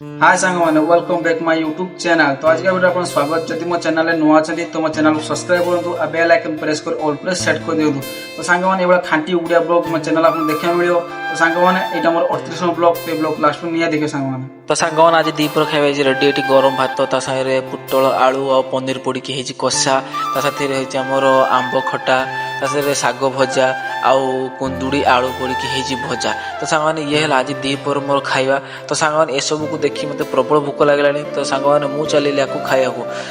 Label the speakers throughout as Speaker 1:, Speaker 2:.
Speaker 1: हाय सांग मैंने welcome back my YouTube channel. तो आज का वीडियो अपन स्वागत जदि मो चैनल नुआ अच्छी तो मो चैनल को सब्सक्राइब करूँ आ बेल आइकन प्रेस कर ऑल प्रेस सेट कर दिखाँ। तो सांग मैंने ये खांटी उड़िया ब्लॉग मो चैनल आपको देखा मिले। तो सांग मैंने यहाँ मोर 38 ब्लॉग तो ब्लॉग लास्ट में निया देखे सांग मैंने।
Speaker 2: तो सांगन आज दीपर खाଇବା रेडी एटी गरम भात ता साथे पुटल आलू और पनीर पड़ी की कषा ता साथे आमर आंब खटा ता साथे साग भजा आउ कुंदुड़ी आलू पड़ी की भजा। तो सांगने ये है आज दीपर मोर खाଇବା। तो सांगने ए सब को देखी मत प्रबल भोक लगे। तो सांगने मु चलिए या खाया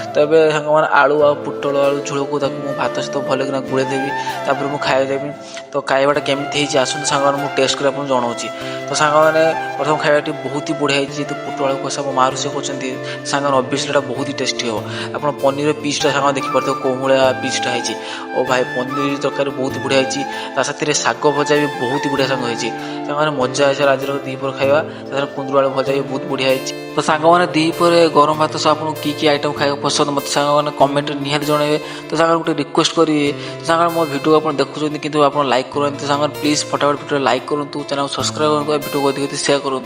Speaker 2: तो ये सांगने आलू आ पुटल आलू झोल को भात सहित भल कि गुड़े देवी तापर मुझे खाया देवी। तो खावाटा केमी आसत सांगने मुझे टेस्ट कर जनाऊँ। तो सांगने प्रथम खावाटी बहुत ही बढ़िया तो पुटल आलू कषा मो माँ रोषे कहते सांगने अभीयसली बहुत ही टेस्टी हो। आप पनीर पीसटा सांग देखिपे कौभलिया पीसटा है। और भाई पनीर तरकारी बहुत ही बढ़िया है। साथ शाग भजा भी बहुत ही बढ़िया सांग होने मजा आए आज दीपर खावा। कुंदुर आलू भजा भी बहुत बढ़िया है। तो सांग मैंने दीपर गरम भात सह आपको की आइटम खाया पसंद मत सांग कमेंट निहाती जनइबे। तो सांग गोटे रिक्वेस्ट करेंगे सांग मो भिडियो आप देखुं कि आप लाइक करते सांग प्लीज फटाफट भिडियो लाइक करूँ चैनल सब्सक्राइब करूँ भिडियो को अधिक सेयार करूँ।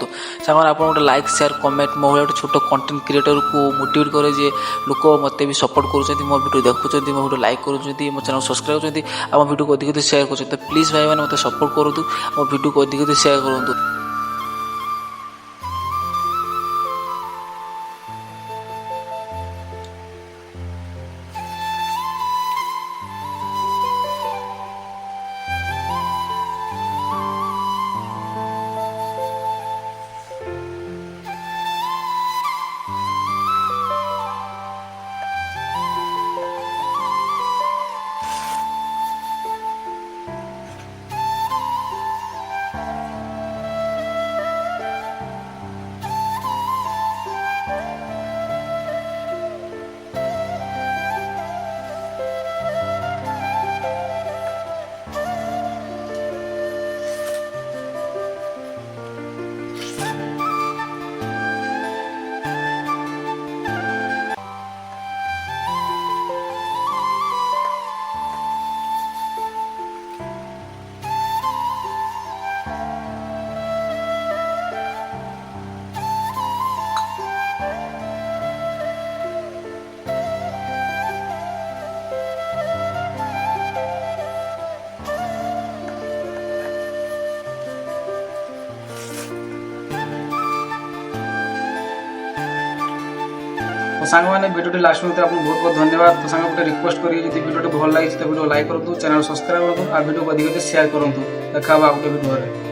Speaker 2: सांग आप गोटे लाइक सेयार कमेंट मो भाई गोटे छोट कंटेंट क्रिएटर को मोटिवेट करे जे लोक मत भी सपोर्ट कर मो भिडियो देखुं मो भिडियो लाइक करूँ मो चैनल सब्सक्राइब करते मो भिडियो को अधिक सेयार कर। तो प्लीज भाई मैंने मत सपोर्ट करूँ मो भिडियो को अधिक सेयार करूँ।
Speaker 1: तो सांग मैंने वीडियो लास्ट में आपको बहुत बहुत धन्यवाद। तो सांग गोटे रिक्वेस्ट करिए जब वीडियो भल लगी तो वीडियो लाइक करूँ चैनल सब्सक्राइब करूँ आ वीडियो को अधिक शेयर करूँ। देखा गोटे वीडियो।